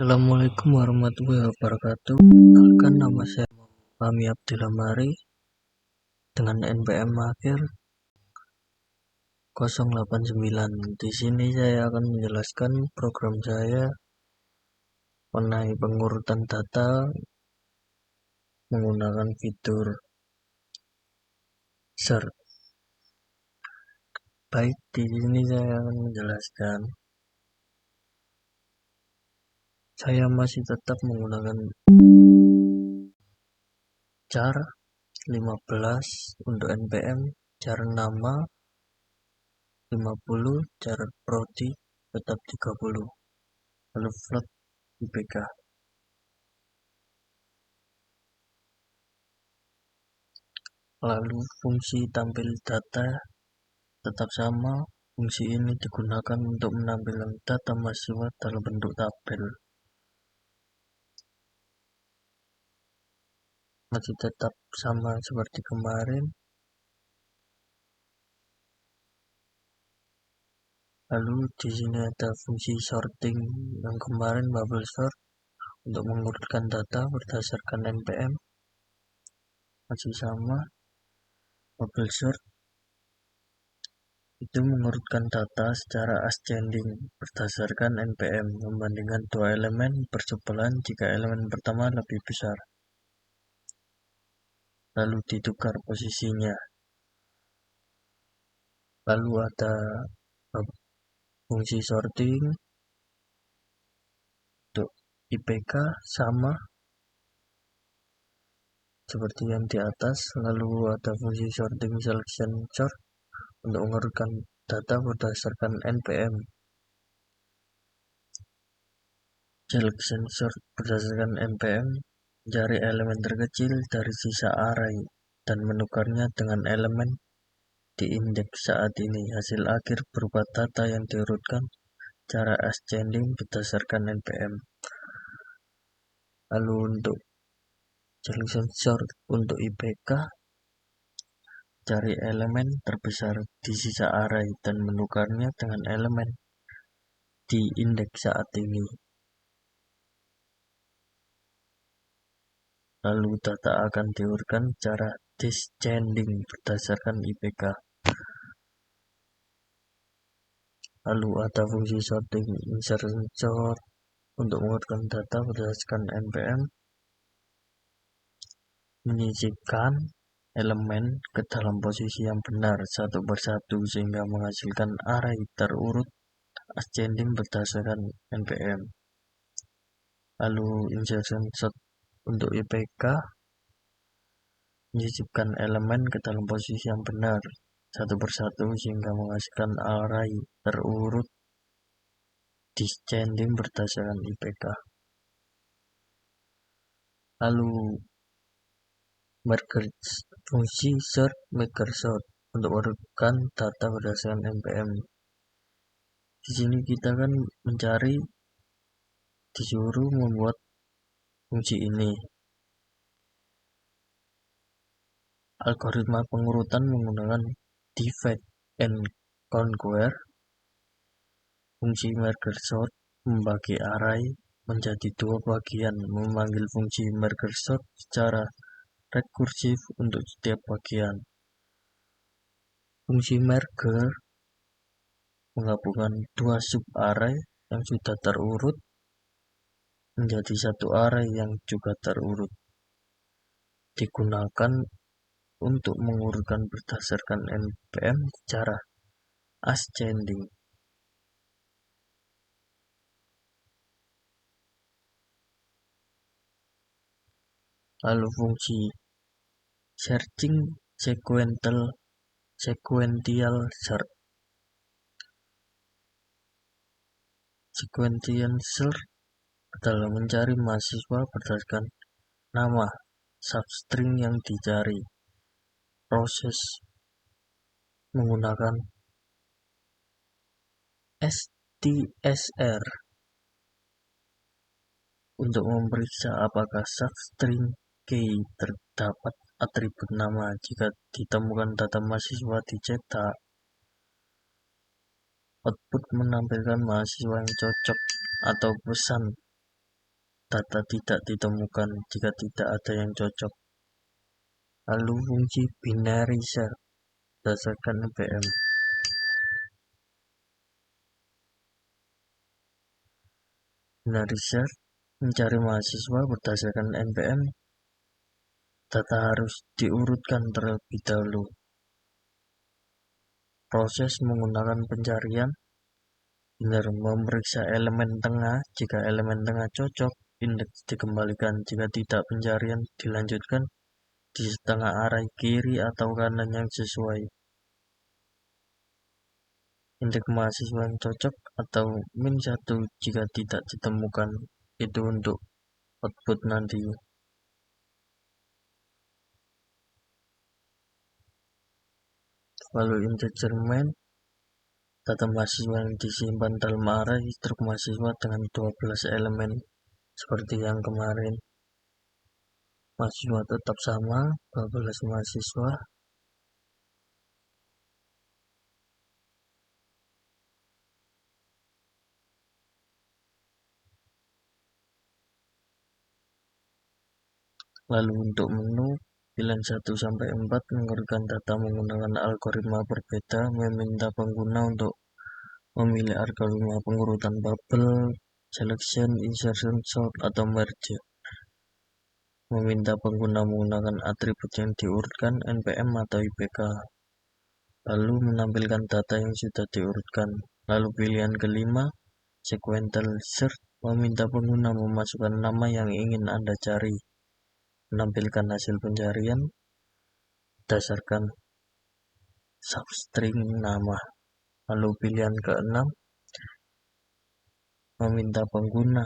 Assalamualaikum warahmatullahi wabarakatuh. Perkenalkan, nama saya Fahmi Abdillah Mari dengan NPM akhir 089. Di sini saya akan menjelaskan program saya mengenai pengurutan data menggunakan fitur search. Baik, di sini saya akan menjelaskan. Saya masih tetap menggunakan char 15 untuk NPM, char nama 50, char prodi tetap 30, lalu float IPK. Lalu fungsi tampil data tetap sama. Fungsi ini digunakan untuk menampilkan data mahasiswa dalam bentuk tabel. Masih tetap sama seperti kemarin. Lalu di sini ada fungsi sorting yang kemarin, bubble sort, untuk mengurutkan data berdasarkan NPM. Masih sama. Bubble sort itu mengurutkan data secara ascending berdasarkan NPM, membandingkan dua elemen bersebelahan jika elemen pertama lebih besar, lalu ditukar posisinya. Lalu ada fungsi sorting untuk IPK sama seperti yang di atas. Lalu ada fungsi sorting selection sort untuk mengurutkan data berdasarkan NPM. Selection sort berdasarkan NPM mencari elemen terkecil dari sisa array dan menukarnya dengan elemen di indeks saat ini. Hasil akhir berupa data yang diurutkan cara ascending berdasarkan NPM. Lalu untuk selection sort untuk IPK, cari elemen terbesar di sisa array dan menukarnya dengan elemen di indeks saat ini. Lalu data akan diurutkan cara descending berdasarkan IPK. Lalu ada fungsi sorting insertion sort untuk mengurutkan data berdasarkan NPM, menyisipkan elemen ke dalam posisi yang benar satu persatu sehingga menghasilkan array terurut ascending berdasarkan NPM. Lalu insertion sort untuk IPK, menyisipkan elemen ke dalam posisi yang benar satu persatu sehingga menghasilkan array terurut descending berdasarkan IPK. Lalu fungsi sort merge sort untuk mengurutkan data berdasarkan NPM. Di sini kita kan disuruh membuat fungsi ini. Algoritma pengurutan menggunakan divide and conquer. Fungsi merge sort membagi array menjadi dua bagian, memanggil fungsi merge sort secara rekursif untuk setiap bagian. Fungsi merge menggabungkan dua sub-array yang sudah terurut menjadi satu array yang juga terurut. Digunakan untuk mengurutkan berdasarkan NPM secara ascending. Lalu fungsi searching sequential search. Sequential search adalah mencari mahasiswa berdasarkan nama substring yang dicari. Proses menggunakan STSR untuk memeriksa apakah substring key terdapat atribut nama. Jika ditemukan data mahasiswa dicetak, output menampilkan mahasiswa yang cocok atau pesan data tidak ditemukan jika tidak ada yang cocok. Lalu fungsi binary search berdasarkan NPM. Binary search mencari mahasiswa berdasarkan NPM. Data harus diurutkan terlebih dahulu. Proses menggunakan pencarian binary memeriksa elemen tengah. Jika elemen tengah cocok, indeks dikembalikan. Jika tidak, pencarian dilanjutkan di setengah arah kiri atau kanan yang sesuai. Indeks mahasiswa yang cocok atau -1 jika tidak ditemukan. Itu untuk output nanti. Lalu integer main, data mahasiswa yang disimpan dalam array struk mahasiswa dengan 12 elemen seperti yang kemarin. Mahasiswa tetap sama, 12 mahasiswa. Lalu untuk menu, pilihan 1-4 mengurutkan data menggunakan algoritma berbeda, meminta pengguna untuk memilih algoritma pengurutan bubble, selection, insertion, sort, atau merge. Meminta pengguna menggunakan atribut yang diurutkan, NPM atau IPK. Lalu menampilkan data yang sudah diurutkan. Lalu pilihan kelima, sequential search, meminta pengguna memasukkan nama yang ingin Anda cari. Menampilkan hasil pencarian berdasarkan substring nama. Lalu pilihan keenam, meminta pengguna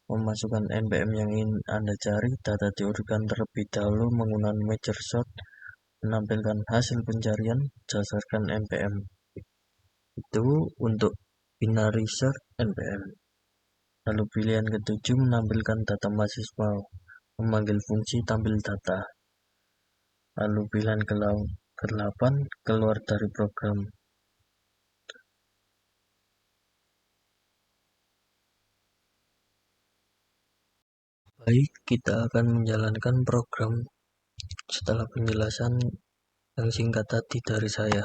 memasukkan NPM yang ingin Anda cari. Data diurutkan terlebih dahulu menggunakan merge sort. Menampilkan hasil pencarian berdasarkan NPM. Itu untuk binary search NPM. Lalu pilihan ketujuh, menampilkan data mahasiswa, memanggil fungsi tampil data. Lalu pilihan ke-8, keluar dari program. Baik, kita akan menjalankan program setelah penjelasan yang singkat tadi dari saya.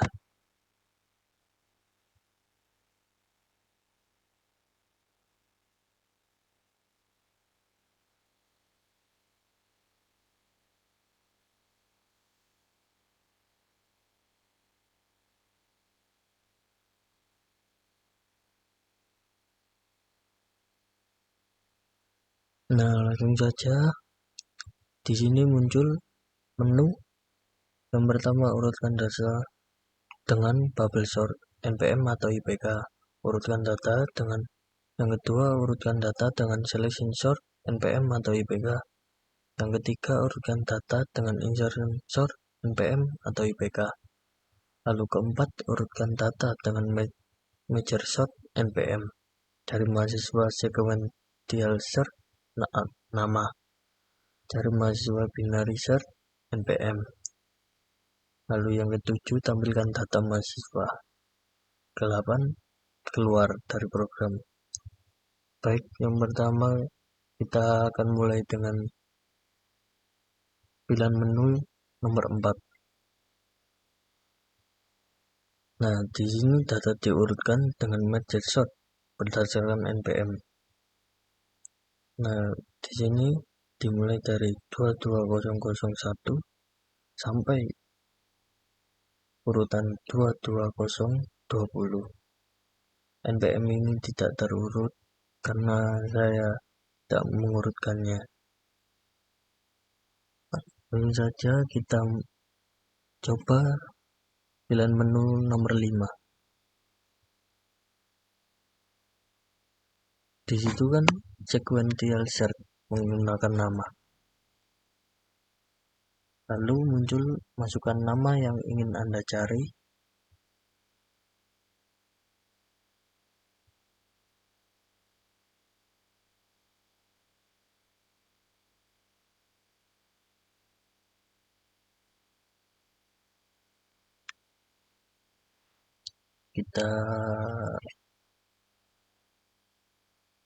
Nah, langsung saja. Di sini muncul menu. Yang pertama, urutkan data dengan bubble sort, NPM atau IPK. Urutkan data dengan yang kedua, urutkan data dengan selection sort, NPM atau IPK. Yang ketiga, urutkan data dengan insertion sort, NPM atau IPK. Lalu keempat, urutkan data dengan merge sort, NPM. Cari mahasiswa sequential search, nama. Cari mahasiswa binary search, NPM. Lalu yang ketujuh, tampilkan data mahasiswa. Ke-8, keluar dari program. Baik, yang pertama kita akan mulai dengan pilihan menu nomor 4. Nah, di sini data diurutkan dengan merge sort berdasarkan NPM. Nah, di sini dimulai dari 22001 sampai urutan 22020. NPM ini tidak terurut karena saya tidak mengurutkannya. Langsung saja kita coba pilihan menu nomor 5. Di situ kan sequential search menggunakan nama. Lalu muncul masukkan nama yang ingin Anda cari. Kita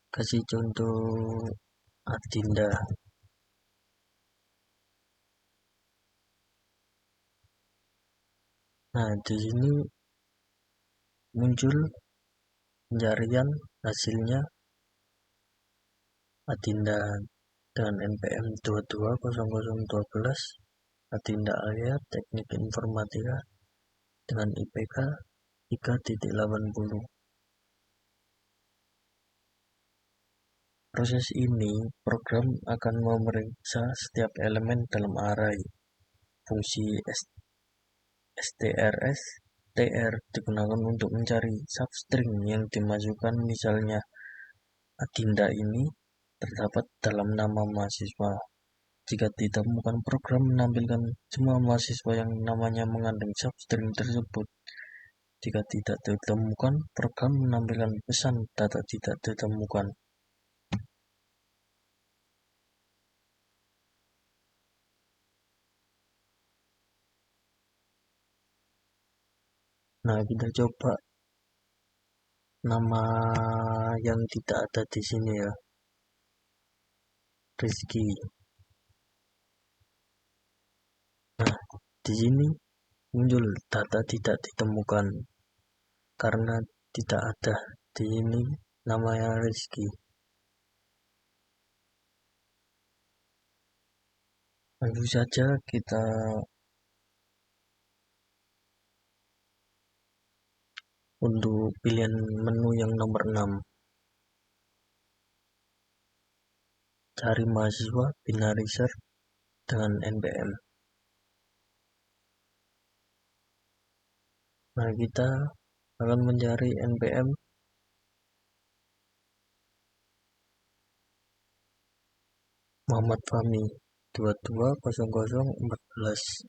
kasih contoh Adinda. Nah, di sini muncul pencarian hasilnya Adinda dengan NPM 220012, Adinda Alia Teknik Informatika dengan IPK 3.80. Proses ini, program akan memeriksa setiap elemen dalam array. Fungsi strs tr digunakan untuk mencari substring yang dimasukkan, misalnya Adinda ini terdapat dalam nama mahasiswa. Jika ditemukan, program menampilkan semua mahasiswa yang namanya mengandung substring tersebut. Jika tidak ditemukan, program menampilkan pesan data tidak ditemukan. Nah, kita coba nama yang tidak ada di sini ya, Rizky. Nah, di sini muncul data tidak ditemukan karena tidak ada di sini namanya Rizky. Langsung saja kita untuk pilihan menu yang nomor 6. Cari mahasiswa binary search dengan NPM. Nah, kita akan mencari NPM Muhammad Fahmi 220014.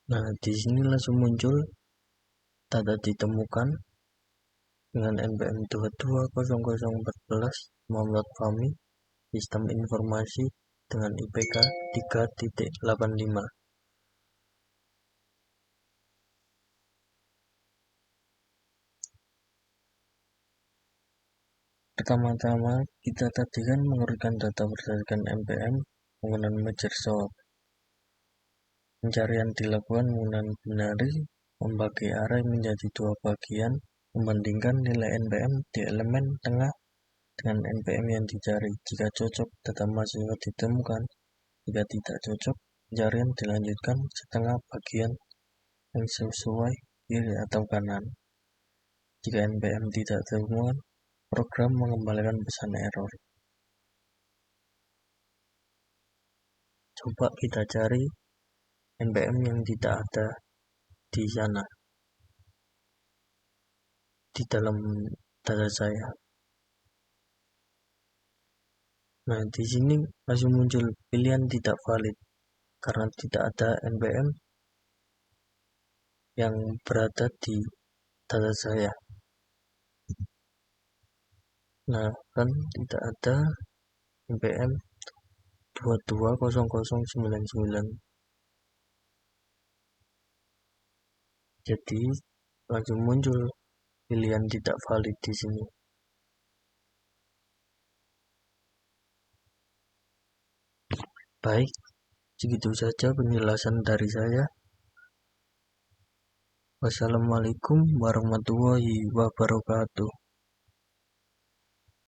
Nah, di sini langsung muncul data ditemukan dengan NPM 220014 Muhammad Fahmi, sistem informasi dengan IPK 3.85. Pertama-tama kita tadi kan mengurutkan data berdasarkan NPM menggunakan merge sort. Pencarian dilakukan menggunakan binary, membagi array menjadi dua bagian, membandingkan nilai NPM di elemen tengah dengan NPM yang dicari. Jika cocok, data mahasiswa ditemukan. Jika tidak cocok, pencarian dilanjutkan setengah bagian yang sesuai kiri atau kanan. Jika NPM tidak ditemukan, program mengembalikan pesan error. Coba kita cari NPM yang tidak ada di sana, di dalam data saya. Nah, di sini langsung muncul pilihan tidak valid karena tidak ada NPM yang berada di data saya. Nah, kan tidak ada NPM 220099. Jadi langsung muncul pilihan tidak valid di sini. Baik, segitu saja penjelasan dari saya. Wassalamualaikum warahmatullahi wabarakatuh.